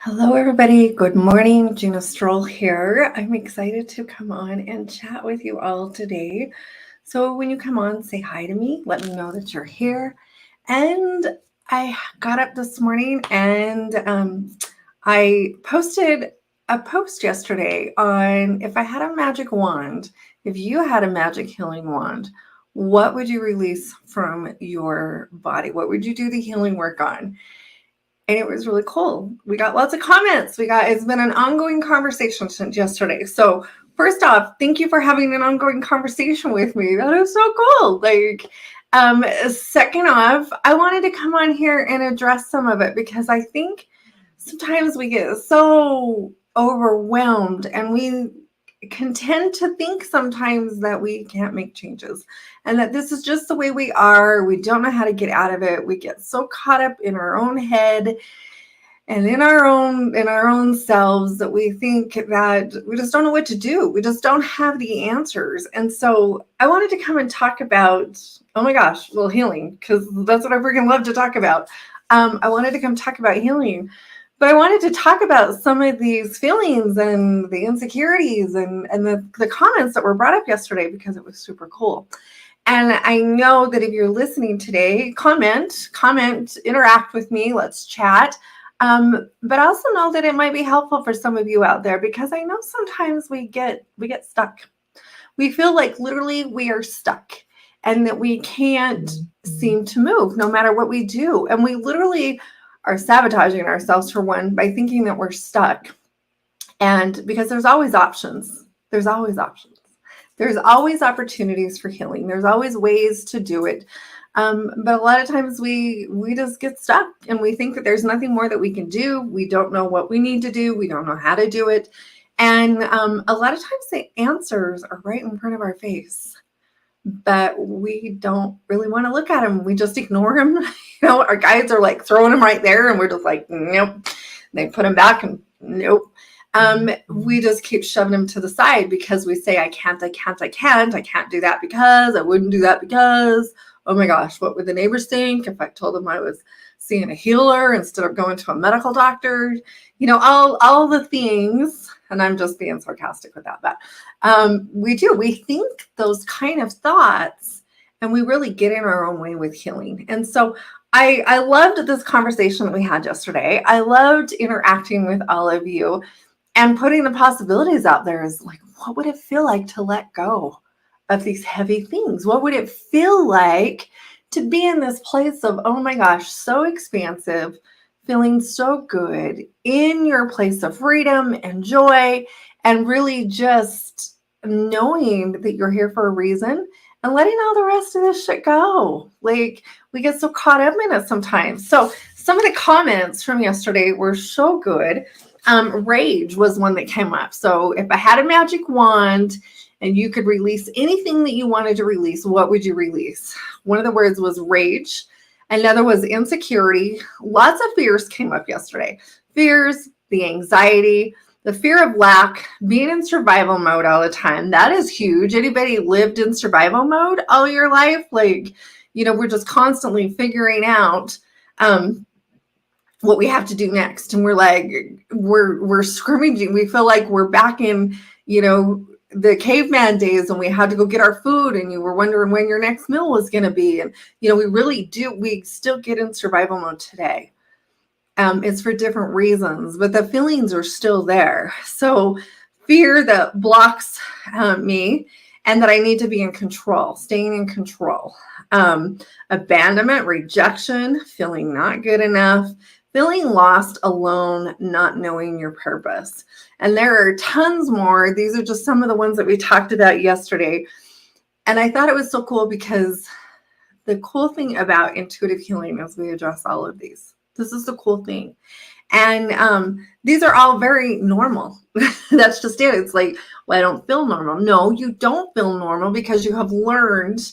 Hello, everybody. Good morning. Gina Stroll here. I'm excited to come on and chat with you all today. So, when you come on, say hi to me. Let me know that you're here. And I got up this morning and I posted a post yesterday on if I had a magic wand, if you had a magic healing wand, what would you release from your body? What would you do the healing work on? And it was really cool. We got lots of comments. It's been an ongoing conversation since yesterday. So first off, thank you for having an ongoing conversation with me. That is so cool. Second off, I wanted to come on here and address some of it because I think sometimes we get so overwhelmed and we can tend to think sometimes that we can't make changes and that this is just the way we are. We don't know how to get out of it. We get so caught up in our own head and in our own selves that we think that we just don't know what to do. We just don't have the answers. And so I wanted to come and talk about, oh my gosh, well, healing, because that's what I freaking love to talk about. I wanted to come talk about healing. But I wanted to talk about some of these feelings and the insecurities and the comments that were brought up yesterday because it was super cool. And I know that if you're listening today, comment, interact with me, let's chat. But I also know that it might be helpful for some of you out there because I know sometimes we get stuck. We feel like literally we are stuck and that we can't seem to move no matter what we do. And we literally are sabotaging ourselves, for one, by thinking that we're stuck. And because there's always options. There's always opportunities for healing. There's always ways to do it. But a lot of times we just get stuck and we think that there's nothing more that we can do. We don't know what we need to do. We don't know how to do it. And a lot of times the answers are right in front of our face, but we don't really want to look at them. We just ignore them. Our guides are like throwing them right there and we're just like, nope. They put them back and nope. We just keep shoving them to the side because we say, I can't do that because I wouldn't do that because, oh my gosh, what would the neighbors think if I told them I was seeing a healer instead of going to a medical doctor? All the things, and I'm just being sarcastic with that, but we think those kind of thoughts and we really get in our own way with healing. And so I loved this conversation that we had yesterday. I loved interacting with all of you and putting the possibilities out there is like, what would it feel like to let go of these heavy things? What would it feel like to be in this place of, oh my gosh, so expansive, feeling so good in your place of freedom and joy, and really just knowing that you're here for a reason and letting all the rest of this shit go. Like, we get so caught up in it sometimes. So some of the comments from yesterday were so good. Rage was one that came up. So if I had a magic wand and you could release anything that you wanted to release, what would you release? One of the words was rage. Another was insecurity. Lots of fears came up yesterday. Fears, the anxiety, the fear of lack, being in survival mode all the time. That is huge. Anybody lived in survival mode all your life? We're just constantly figuring out what we have to do next. And we're scrimmaging. We feel like we're back in, the caveman days when we had to go get our food and you were wondering when your next meal was going to be. And, we still get in survival mode today. It's for different reasons, but the feelings are still there. So fear that blocks me and that I need to be in control, staying in control. Abandonment, rejection, feeling not good enough, feeling lost, alone, not knowing your purpose. And there are tons more. These are just some of the ones that we talked about yesterday. And I thought it was so cool because the cool thing about intuitive healing is we address all of these. This is the cool thing. And these are all very normal. That's just it. It's like, well, I don't feel normal. No, you don't feel normal because you have learned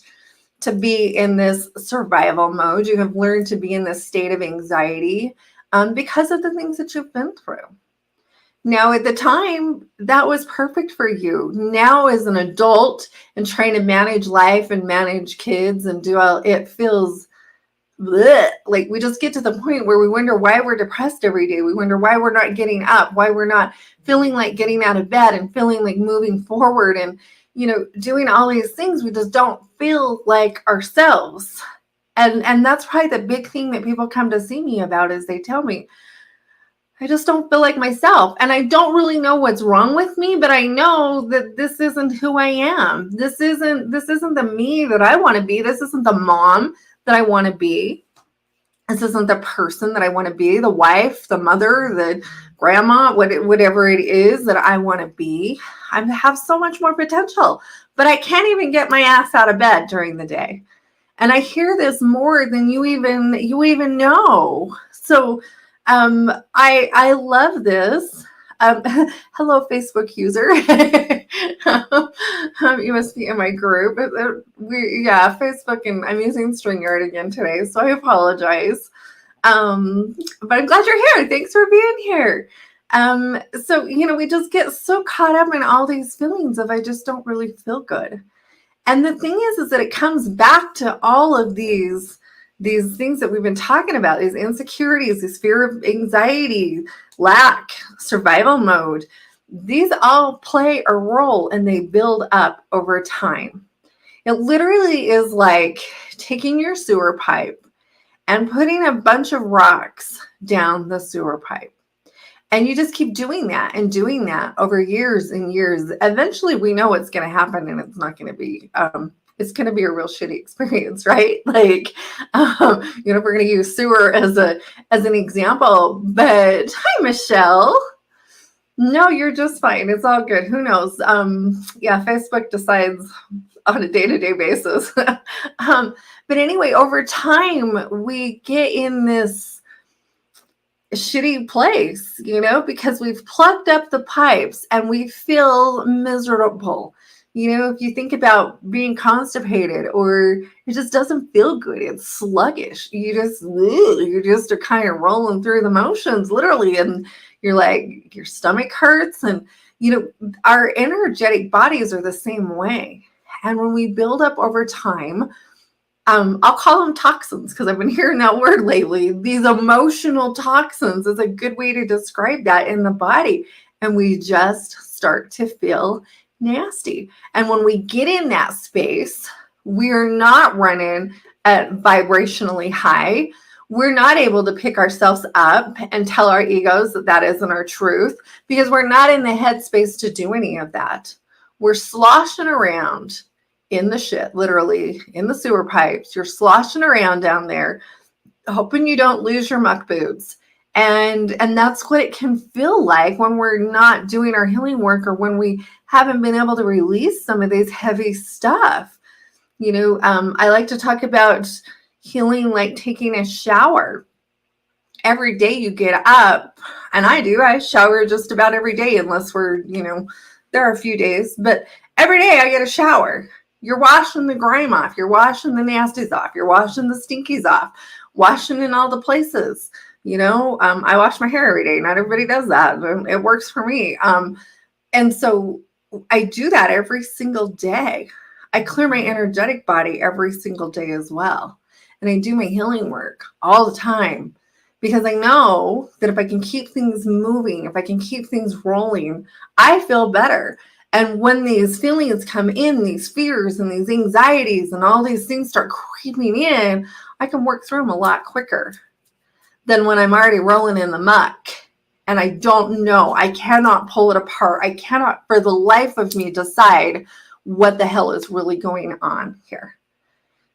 to be in this survival mode. You have learned to be in this state of anxiety because of the things that you've been through. Now, at the time, that was perfect for you. Now, as an adult and trying to manage life and manage kids and do all, it feels bleh. Like we just get to the point where we wonder why we're depressed every day. We wonder why we're not getting up, why we're not feeling like getting out of bed and feeling like moving forward and, doing all these things. We just don't feel like ourselves. And that's probably the big thing that people come to see me about is they tell me, I just don't feel like myself. And I don't really know what's wrong with me, but I know that this isn't who I am. This isn't the me that I want to be. This isn't the mom that I want to be. This isn't the person that I want to be, the wife, the mother, the grandma, whatever it is that I want to be. I have so much more potential, but I can't even get my ass out of bed during the day. And I hear this more than you even know. So I love this. Hello, Facebook user. You must be in my group. Facebook, and I'm using StreamYard again today, so I apologize. But I'm glad you're here. Thanks for being here. So we just get so caught up in all these feelings of I just don't really feel good. And the thing is that it comes back to all of these things that we've been talking about, these insecurities, this fear of anxiety, lack, survival mode. These all play a role and they build up over time. It literally is like taking your sewer pipe and putting a bunch of rocks down the sewer pipe. And you just keep doing that and doing that over years and years. Eventually we know what's going to happen and it's not going to be, it's going to be a real shitty experience, right? Like, if we're going to use sewer as an example, but hi, Michelle. No, you're just fine. It's all good. Who knows? Facebook decides on a day-to-day basis. But anyway, over time, we get in this shitty place, because we've plugged up the pipes and we feel miserable. If you think about being constipated or it just doesn't feel good, it's sluggish. You just are kind of rolling through the motions, literally, and you're like, your stomach hurts. And, our energetic bodies are the same way. And when we build up over time, I'll call them toxins because I've been hearing that word lately. These emotional toxins is a good way to describe that in the body. And we just start to feel nasty. And when we get in that space, we're not running at vibrationally high. We're not able to pick ourselves up and tell our egos that isn't our truth because we're not in the headspace to do any of that. We're sloshing around in the shit, literally in the sewer pipes. You're sloshing around down there, hoping you don't lose your muck boots. And that's what it can feel like when we're not doing our healing work or when we haven't been able to release some of these heavy stuff. I like to talk about healing like taking a shower. Every day you get up, and I shower just about every day unless we're, there are a few days, but every day I get a shower. You're washing the grime off. You're washing the nasties off. You're washing the stinkies off, washing in all the places. I wash my hair every day. Not everybody does that. It works for me. And so I do that every single day. I clear my energetic body every single day as well. And I do my healing work all the time because I know that if I can keep things moving, if I can keep things rolling, I feel better. And when these feelings come in, these fears and these anxieties and all these things start creeping in, I can work through them a lot quicker than when I'm already rolling in the muck. And I don't know. I cannot pull it apart. I cannot, for the life of me, decide what the hell is really going on here.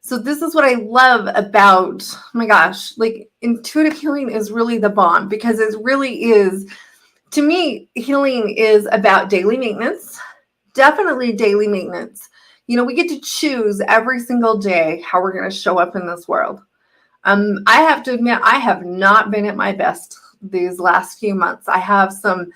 So this is what I love about, oh my gosh, like intuitive healing is really the bomb because it really is. To me, healing is about daily maintenance, definitely daily maintenance. We get to choose every single day how we're going to show up in this world. I have to admit, I have not been at my best these last few months. I have some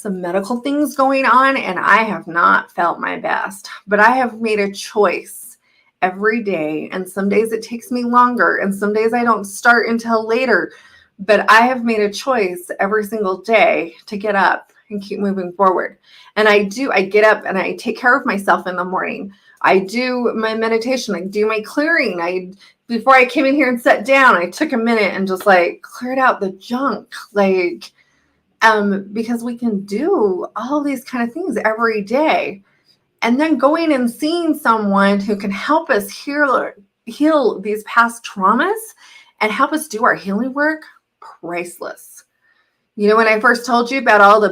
medical things going on and I have not felt my best, but I have made a choice every day. And some days it takes me longer and some days I don't start until later. But I have made a choice every single day to get up and keep moving forward. And I get up and I take care of myself in the morning. I do my meditation. I do my clearing. Before I came in here and sat down, I took a minute and just like cleared out the junk. Like, because we can do all these kind of things every day. And then going and seeing someone who can help us heal these past traumas and help us do our healing work, priceless. You know, when I first told you about all the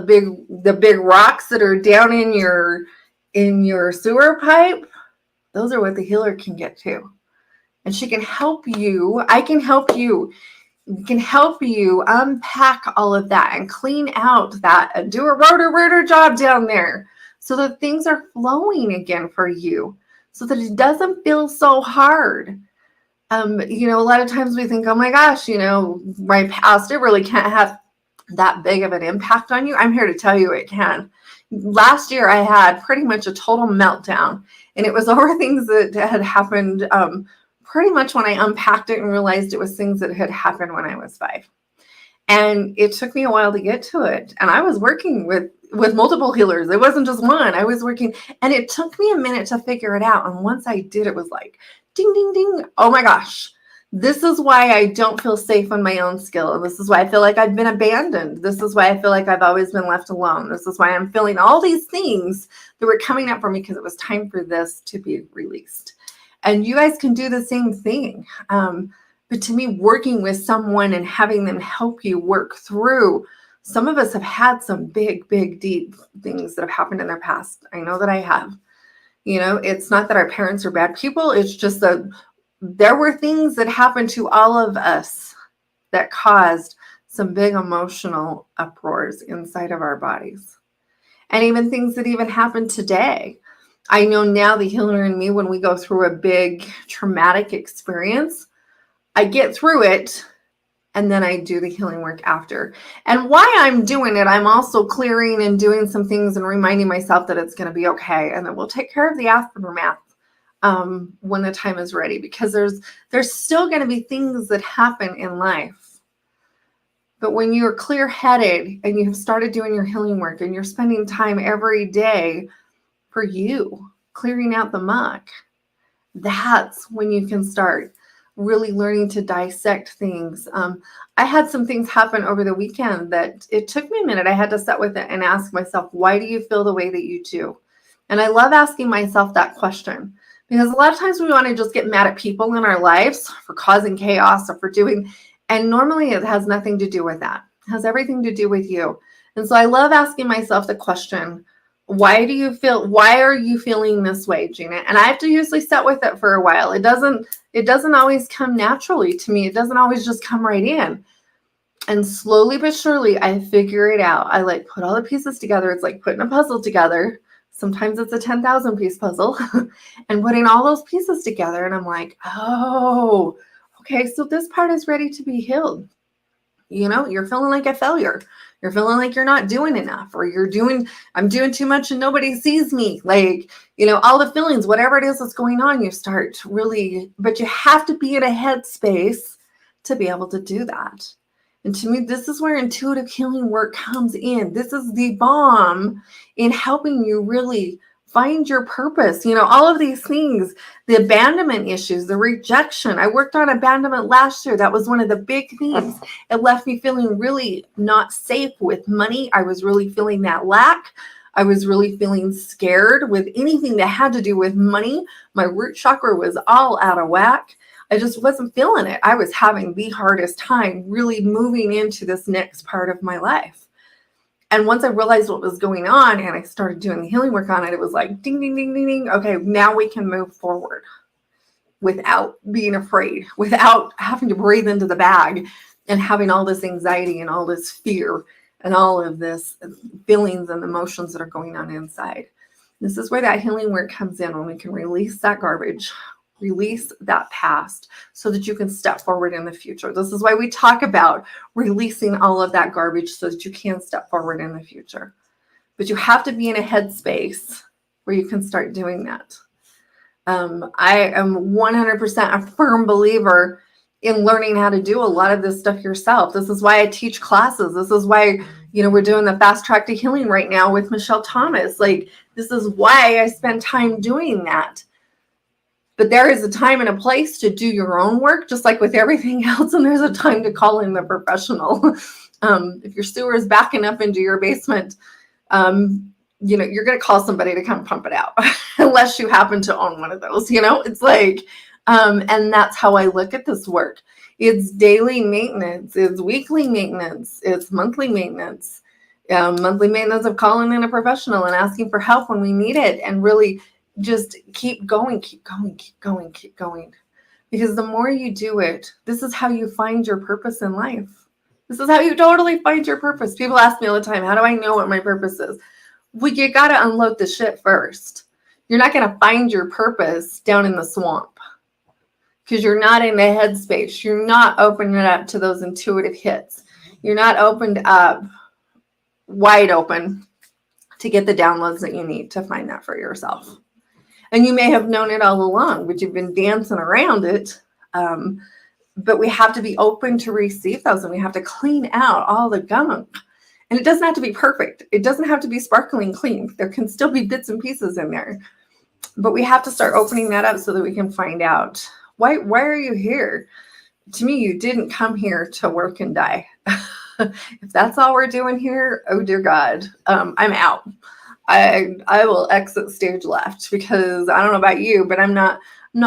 big rocks that are down in your sewer pipe, those are what the healer can get to. And she can help you. I can help you. We can help you unpack all of that and clean out that and do a rotor job down there so that things are flowing again for you, so that it doesn't feel so hard. You know, a lot of times we think, oh my gosh, you know, my past, it really can't have that big of an impact on you. I'm here to tell you it can. Last year, I had pretty much a total meltdown, and it was over things that had happened pretty much when I unpacked it and realized it was things that had happened when I was 5. And it took me a while to get to it. And I was working with multiple healers. It wasn't just one. I was working, and it took me a minute to figure it out. And once I did, it was like, ding, ding, ding. Oh my gosh. This is why I don't feel safe on my own skill. And this is why I feel like I've been abandoned. This is why I feel like I've always been left alone. This is why I'm feeling all these things that were coming up for me, because it was time for this to be released. And you guys can do the same thing. But to me, working with someone and having them help you work through, some of us have had some big, deep things that have happened in their past. I know that I have. You know, it's not that our parents are bad people. It's just that there were things that happened to all of us that caused some big emotional uproars inside of our bodies. And even things that even happen today. I know now, the healer in me, when we go through a big traumatic experience, I get through it, and then I do the healing work after. And while I'm doing it, I'm also clearing and doing some things and reminding myself that it's going to be okay, and that we'll take care of the aftermath when the time is ready, because there's still going to be things that happen in life. But when you're clear-headed and you have started doing your healing work and you're spending time every day for you, clearing out the muck, that's when you can start really learning to dissect things. I had some things happen over the weekend that it took me a minute. I had to sit with it and ask myself, why do you feel the way that you do? And I love asking myself that question, because a lot of times we want to just get mad at people in our lives for causing chaos or for doing, and normally it has nothing to do with that. It has everything to do with you. And so I love asking myself the question, why are you feeling this way, Gina? And I have to usually sit with it for a while. It doesn't always come naturally to me. It doesn't always just come right in. And slowly but surely, I figure it out. I like put all the pieces together. It's like putting a puzzle together. Sometimes it's a 10,000 piece puzzle and putting all those pieces together. And I'm like, oh, okay, so this part is ready to be healed. You know, you're feeling like a failure. You're feeling like you're not doing enough, or I'm doing too much and nobody sees me. Like, you know, all the feelings, whatever it is that's going on, you start really, but you have to be in a headspace to be able to do that. And to me, this is where intuitive healing work comes in. This is the bomb in helping you really find your purpose. You know, all of these things, the abandonment issues, the rejection. I worked on abandonment last year. That was one of the big things. It left me feeling really not safe with money. I was really feeling that lack. I was really feeling scared with anything that had to do with money. My root chakra was all out of whack. I just wasn't feeling it. I was having the hardest time really moving into this next part of my life. And once I realized what was going on and I started doing the healing work on it, it was like, ding, ding, ding, ding, ding. Okay, now we can move forward without being afraid, without having to breathe into the bag and having all this anxiety and all this fear and all of this feelings and emotions that are going on inside. This is where that healing work comes in, when we can release that garbage, release that past, so that you can step forward in the future. This is why we talk about releasing all of that garbage so that you can step forward in the future. But you have to be in a headspace where you can start doing that. I am 100% a firm believer in learning how to do a lot of this stuff yourself. This is why I teach classes. This is why, you know, we're doing the Fast Track to Healing right now with Michelle Thomas. Like, this is why I spend time doing that. But there is a time and a place to do your own work, just like with everything else. And there's a time to call in the professional. If your sewer is backing up into your basement, you're going to call somebody to come pump it out, unless you happen to own one of those. It's like, and that's how I look at this work. It's daily maintenance, it's weekly maintenance, it's monthly maintenance. Monthly maintenance of calling in a professional and asking for help when we need it, and really just keep going. Because the more you do it, this is how you find your purpose in life. This is how you totally find your purpose. People ask me all the time, how do I know what my purpose is? Well, you got to unload the shit first. You're not going to find your purpose down in the swamp because you're not in the headspace. You're not opening it up to those intuitive hits. You're not opened up, wide open, to get the downloads that you need to find that for yourself. And you may have known it all along, but you've been dancing around it. But we have to be open to receive those, and we have to clean out all the gunk. And it doesn't have to be perfect. It doesn't have to be sparkling clean. There can still be bits and pieces in there. But we have to start opening that up so that we can find out, why are you here? To me, you didn't come here to work and die. If that's all we're doing here, oh dear God, I'm out. I will exit stage left, because I don't know about you, but I'm not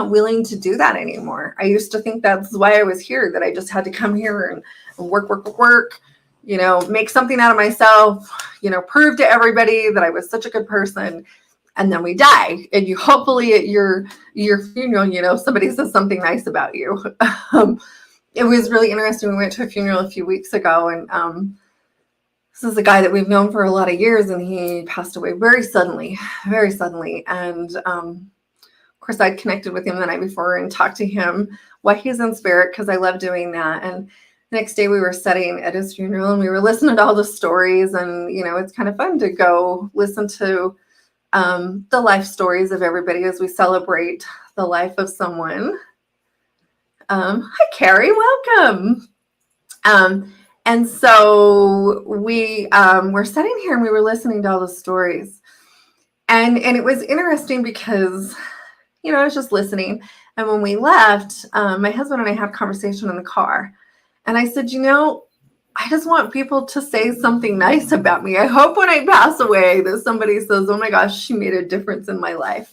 willing to do that anymore. I used to think that's why I was here, that I just had to come here and work, make something out of myself, prove to everybody that I was such a good person. And then we die. And you hopefully at your funeral, somebody says something nice about you. It was really interesting. We went to a funeral a few weeks ago, and this is a guy that we've known for a lot of years, and he passed away very suddenly. And of course, I'd connected with him the night before and talked to him while he's in spirit, because I love doing that. And the next day we were sitting at his funeral, and we were listening to all the stories, and it's kind of fun to go listen to the life stories of everybody as we celebrate the life of someone. Hi, Carrie, welcome. And so we were sitting here and we were listening to all the stories. And it was interesting because, I was just listening. And when we left, my husband and I had a conversation in the car. And I said, I just want people to say something nice about me. I hope when I pass away that somebody says, oh my gosh, she made a difference in my life.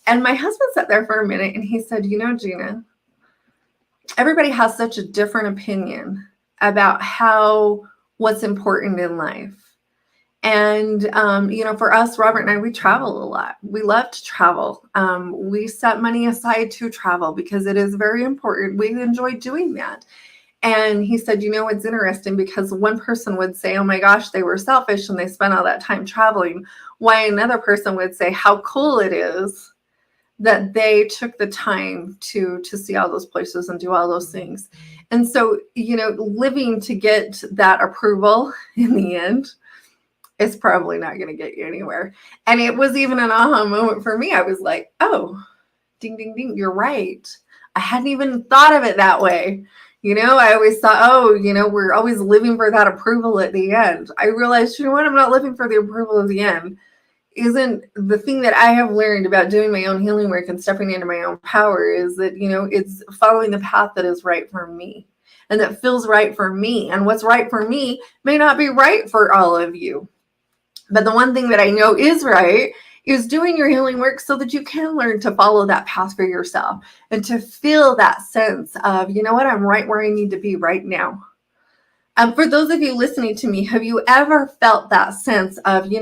And my husband sat there for a minute and he said, Gina, everybody has such a different opinion about what's important in life. And, for us, Robert and I, we travel a lot. We love to travel. We set money aside to travel because it is very important. We enjoy doing that. And he said, it's interesting because one person would say, oh my gosh, they were selfish and they spent all that time traveling. Why another person would say how cool it is that they took the time to see all those places and do all those things. And so, living to get that approval in the end is probably not going to get you anywhere. And it was even an aha moment for me. I was like, oh, ding, ding, ding, you're right. I hadn't even thought of it that way. I always thought, we're always living for that approval at the end. I realized, I'm not living for the approval of the end. Isn't the thing that I have learned about doing my own healing work and stepping into my own power is that, it's following the path that is right for me and that feels right for me. And what's right for me may not be right for all of you. But the one thing that I know is right is doing your healing work so that you can learn to follow that path for yourself and to feel that sense of, I'm right where I need to be right now. For those of you listening to me, have you ever felt that sense of,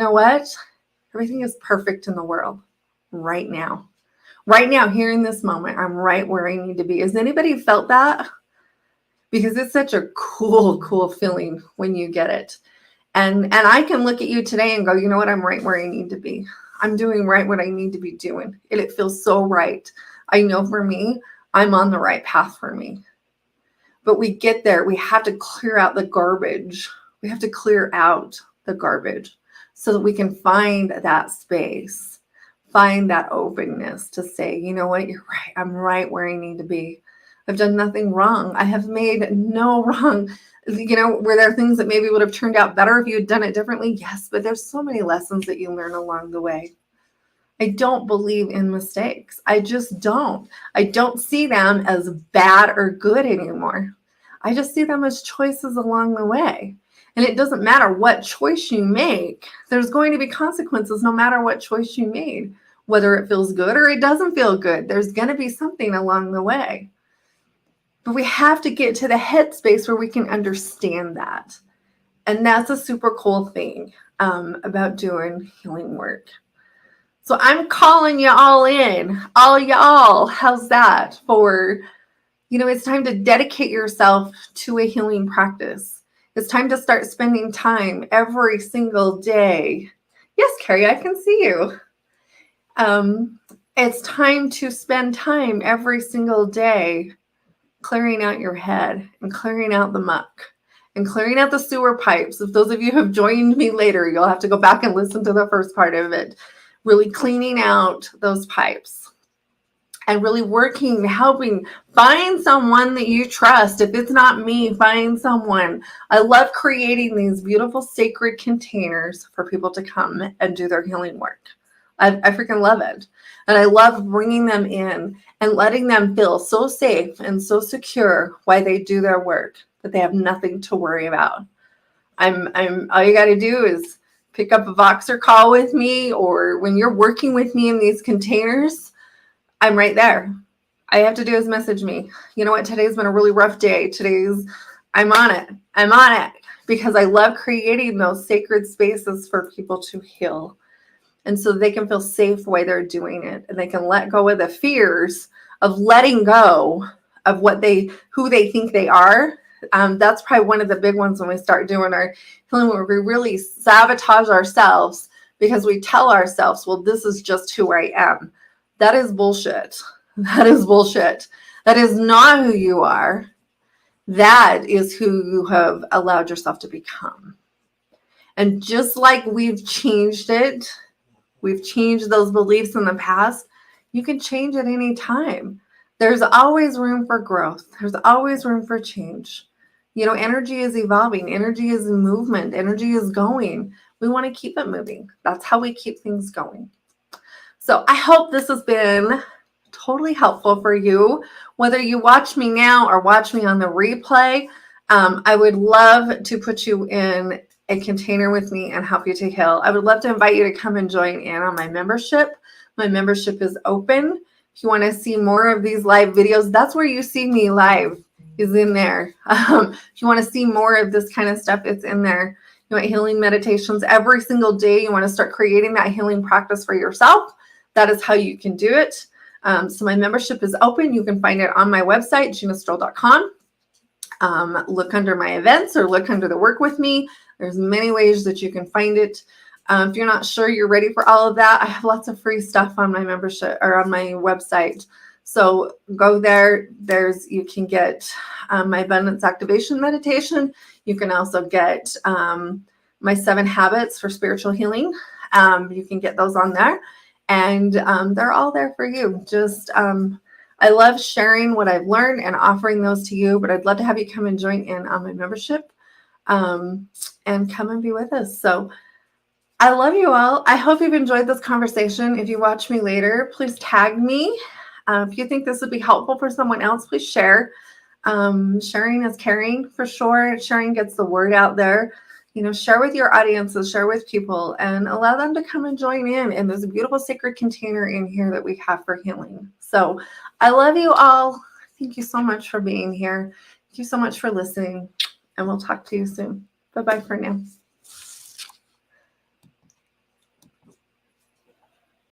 everything is perfect in the world right now? Right now, here in this moment, I'm right where I need to be. Has anybody felt that? Because it's such a cool feeling when you get it. And I can look at you today and go, I'm right where I need to be. I'm doing right what I need to be doing. And it feels so right. I know for me, I'm on the right path for me. But we get there. We have to clear out the garbage. We have to clear out the garbage so that we can find that space, find that openness to say, you're right. I'm right where I need to be. I've done nothing wrong. I have made no wrong. Were there things that maybe would have turned out better if you had done it differently? Yes, but there's so many lessons that you learn along the way. I don't believe in mistakes. I just don't. I don't see them as bad or good anymore. I just see them as choices along the way. And it doesn't matter what choice you make, there's going to be consequences no matter what choice you made. Whether it feels good or it doesn't feel good, there's going to be something along the way. But we have to get to the headspace where we can understand that. And that's a super cool thing about doing healing work. So I'm calling you all in, all y'all. How's that for, it's time to dedicate yourself to a healing practice. It's time to start spending time every single day. Yes, Carrie, I can see you. It's time to spend time every single day clearing out your head and clearing out the muck and clearing out the sewer pipes. If those of you have joined me later, you'll have to go back and listen to the first part of it. Really cleaning out those pipes and really working, helping, find someone that you trust. If it's not me, find someone. I love creating these beautiful sacred containers for people to come and do their healing work. I freaking love it. And I love bringing them in and letting them feel so safe and so secure while they do their work that they have nothing to worry about. I'm all you got to do is pick up a Voxer call with me, or when you're working with me in these containers, I'm right there. All you have to do is message me. You know what? Today's been a really rough day. I'm on it. I'm on it because I love creating those sacred spaces for people to heal. And so they can feel safe while they're doing it, and they can let go of the fears of letting go of who they think they are. That's probably one of the big ones when we start doing our healing, where we really sabotage ourselves because we tell ourselves, well, this is just who I am. That is bullshit. That is bullshit. That is not who you are. That is who you have allowed yourself to become. And just like we've changed it, we've changed those beliefs in the past, you can change at any time. There's always room for growth. There's always room for change. Energy is evolving. Energy is in movement. Energy is going. We want to keep it moving. That's how we keep things going. So I hope this has been totally helpful for you. Whether you watch me now or watch me on the replay, I would love to put you in a container with me and help you to heal. I would love to invite you to come and join in on my membership. My membership is open. If you want to see more of these live videos, that's where you see me live, is in there. If you want to see more of this kind of stuff, it's in there. You want healing meditations every single day. You want to start creating that healing practice for yourself. That is how you can do it. So my membership is open. You can find it on my website, ginastroll.com. Look under my events or look under the work with me. There's many ways that you can find it. If you're not sure you're ready for all of that, I have lots of free stuff on my membership or on my website. So go there. You can get my abundance activation meditation. You can also get my 7 habits for spiritual healing. You can get those on there, and they're all there for you. I love sharing what I've learned and offering those to you, but I'd love to have you come and join in on my membership and come and be with us. So I love you all. I hope you've enjoyed this conversation. If you watch me later, please tag me. If you think this would be helpful for someone else, please share. Sharing is caring for sure. Sharing gets the word out there. Share with your audiences, share with people, and allow them to come and join in. And there's a beautiful sacred container in here that we have for healing. So I love you all. Thank you so much for being here. Thank you so much for listening. And we'll talk to you soon. Bye-bye for now.